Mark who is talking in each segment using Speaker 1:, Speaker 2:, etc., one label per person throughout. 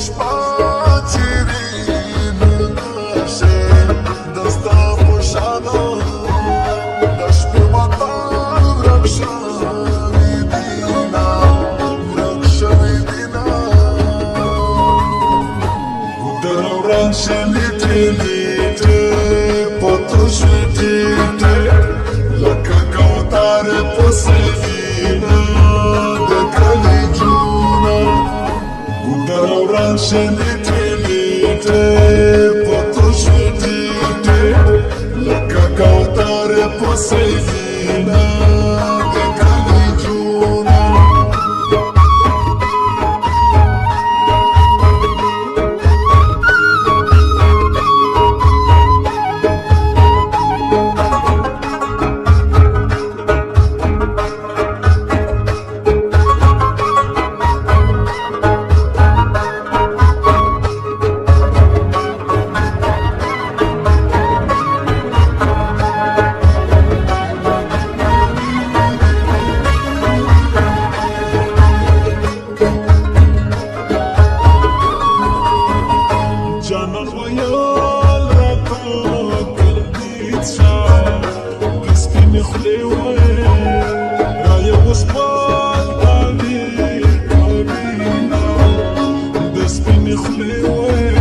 Speaker 1: شپه چیرې نشي دستا په شانه د شپې متال ورک شوي دينا ورک شوي دينا ګودر ورک شوي ټیټې په توشوي ټیټې لکه کوترې په سینا د کلي جونه ګودر ورک شوي ټیټې په توشوي ټیټې لکه کوترې په سینا د کلي جونه جانان ویل راته کلدیت شه د سپینې خولې ویل رایې وسپال تاوینا د سپینې خولې ویل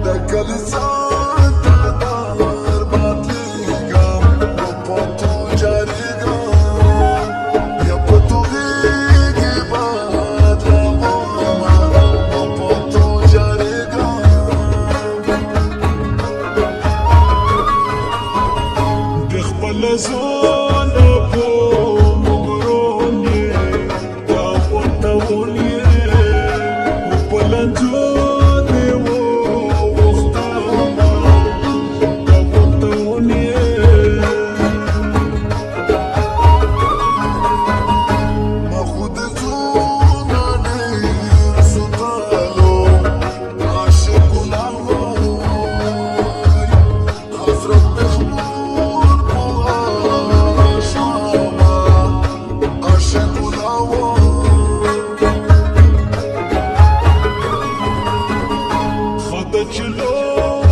Speaker 1: د کلیسا زونه په مغرونې دا ورتونې په لنجو دې وختونه دا ورتونې ما خود زونه ډېر ستالو عاشق حسرت you know